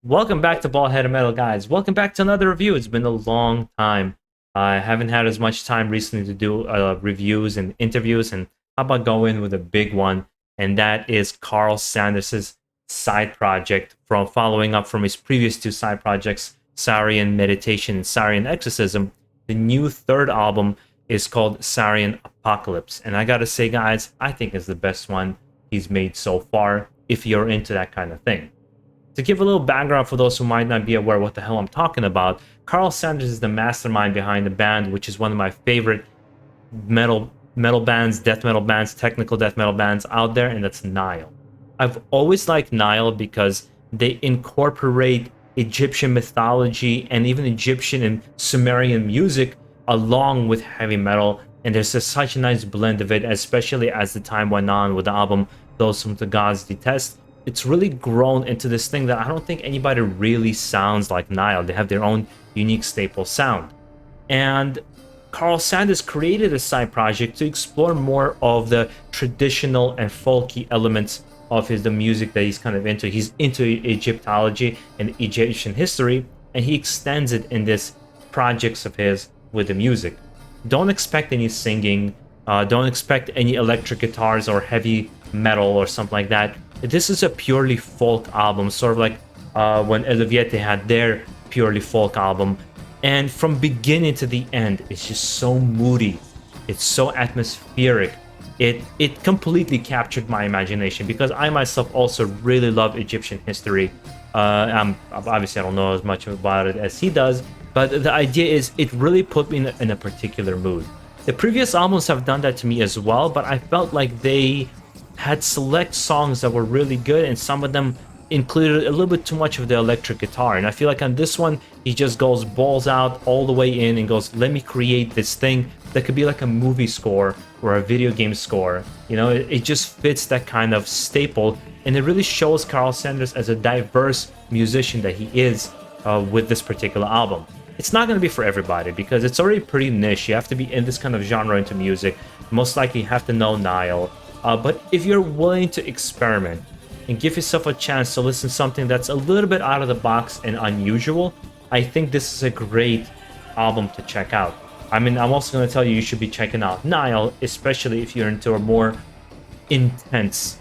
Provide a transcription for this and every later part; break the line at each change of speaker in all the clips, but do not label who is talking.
Welcome back to BaldHeaded Metal, guys. Welcome back to another review. It's been a long time. I haven't had as much time recently to do reviews and interviews, and how about go in with a big one? And that is Karl Sanders' side project from following up from his previous two side projects, Saurian Meditation and Saurian Exorcism. The new third album is called Saurian Apocalypse. And I gotta say, guys, I think it's the best one he's made so far, if you're into that kind of thing. To give a little background for those who might not be aware what the hell I'm talking about, Karl Sanders is the mastermind behind the band, which is one of my favorite metal bands, death metal bands, technical death metal bands out there, and that's Nile. I've always liked Nile because they incorporate Egyptian mythology and even Egyptian and Sumerian music along with heavy metal, and there's just such a nice blend of it, especially as the time went on with the album Those Whom the Gods Detest. It's really grown into this thing that I don't think anybody really sounds like Nile. They have their own unique staple sound. And Karl Sanders created a side project to explore more of the traditional and folky elements of the music that he's kind of into. He's into Egyptology and Egyptian history, and he extends it in this projects of his with the music. Don't expect any singing, don't expect any electric guitars or heavy metal or something like that. This is a purely folk album, sort of like when Eliviete had their purely folk album. And from beginning to the end, it's just so moody. It's so atmospheric. It completely captured my imagination because I myself also really love Egyptian history. Obviously, I don't know as much about it as he does, but the idea is it really put me in a particular mood. The previous albums have done that to me as well, but I felt like they had select songs that were really good, and some of them included a little bit too much of the electric guitar. And I feel like on this one, he just goes balls out all the way in and goes, let me create this thing that could be like a movie score or a video game score. You know, it just fits that kind of staple, and it really shows Karl Sanders as a diverse musician that he is with this particular album. It's not going to be for everybody because it's already pretty niche. You have to be in this kind of genre into music. Most likely you have to know Nile. But if you're willing to experiment and give yourself a chance to listen to something that's a little bit out of the box and unusual, I think this is a great album to check out. I mean, I'm also going to tell you you should be checking out Nile, especially if you're into a more intense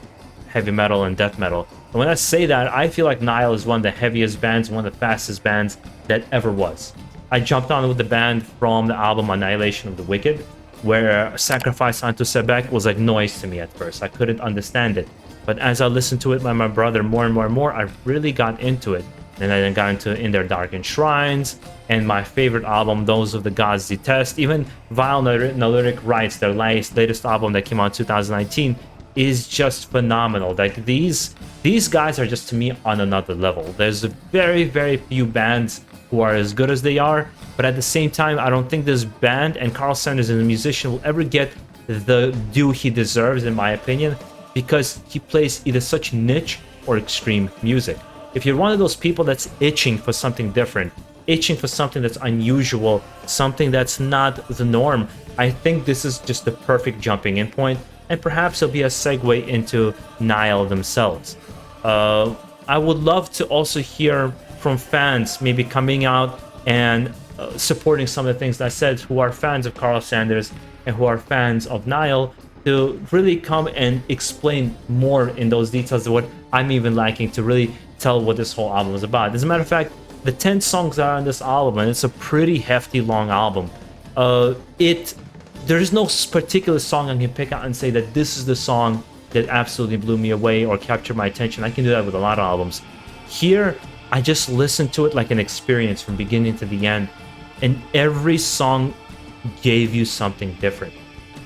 heavy metal and death metal. And when I say that, I feel like Nile is one of the heaviest bands, one of the fastest bands that ever was. I jumped on with the band from the album Annihilation of the Wicked, where Sacrifice unto Sebek was like noise to me at first. I couldn't understand it. But as I listened to it by my brother more and more and more, I really got into it. And I then got into In Their Darkened Shrines, and my favorite album, Those of the Gods Detest. Even Vile Neolithic Rites, their latest album that came out in 2019, is just phenomenal. Like these guys are just, to me, on another level. There's very, very few bands who are as good as they are, but at the same time, I don't think this band and Karl Sanders as a musician will ever get the due he deserves, in my opinion, because he plays either such niche or extreme music. If you're one of those people that's itching for something different, itching for something that's unusual, something that's not the norm, I think this is just the perfect jumping in point, and perhaps it'll be a segue into Nile themselves. I would love to also hear from fans maybe coming out and supporting some of the things that I said, who are fans of Karl Sanders and who are fans of Nile, to really come and explain more in those details of what I'm even liking, to really tell what this whole album is about. As a matter of fact, the 10 songs that are on this album, and it's a pretty hefty long album, there's no particular song I can pick out and say that this is the song that absolutely blew me away or captured my attention. I can do that with a lot of albums. Here, I just listened to it like an experience from beginning to the end, and every song gave you something different.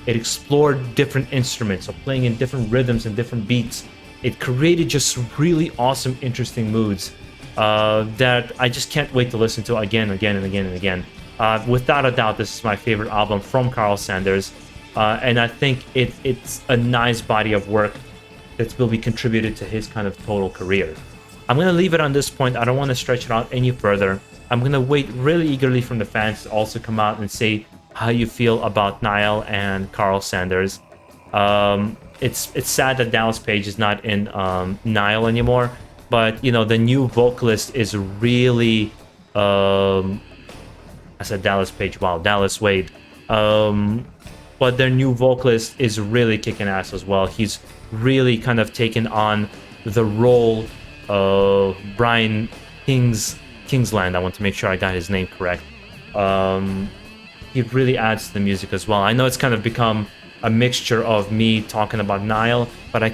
It explored different instruments, or playing in different rhythms and different beats. It created just really awesome, interesting moods that I just can't wait to listen to again, again, and again, and again. Without a doubt, this is my favorite album from Karl Sanders, and I think it's a nice body of work that will be contributed to his kind of total career. I'm going to leave it on this point. I don't want to stretch it out any further. I'm going to wait really eagerly from the fans to also come out and say how you feel about Nile and Karl Sanders. It's sad that Dallas Page is not in Nile anymore. but you know, the new vocalist is really I said Dallas Page, wow, Dallas Wade. But their new vocalist is really kicking ass as well. He's really kind of taken on the role of Brian Kingsland. I want to make sure I got his name correct. He really adds to the music as well. I know it's kind of become a mixture of me talking about Nile, but I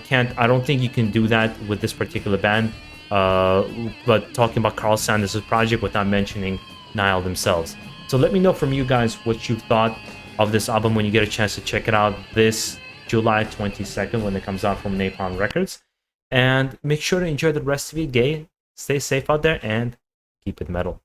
don't think you can do that with this particular band. But talking about Karl Sanders' project without mentioning Nile themselves. So let me know from you guys what you thought of this album when you get a chance to check it out this July 22nd when it comes out from Napalm Records. And make sure to enjoy the rest of your day. Stay safe out there and keep it metal.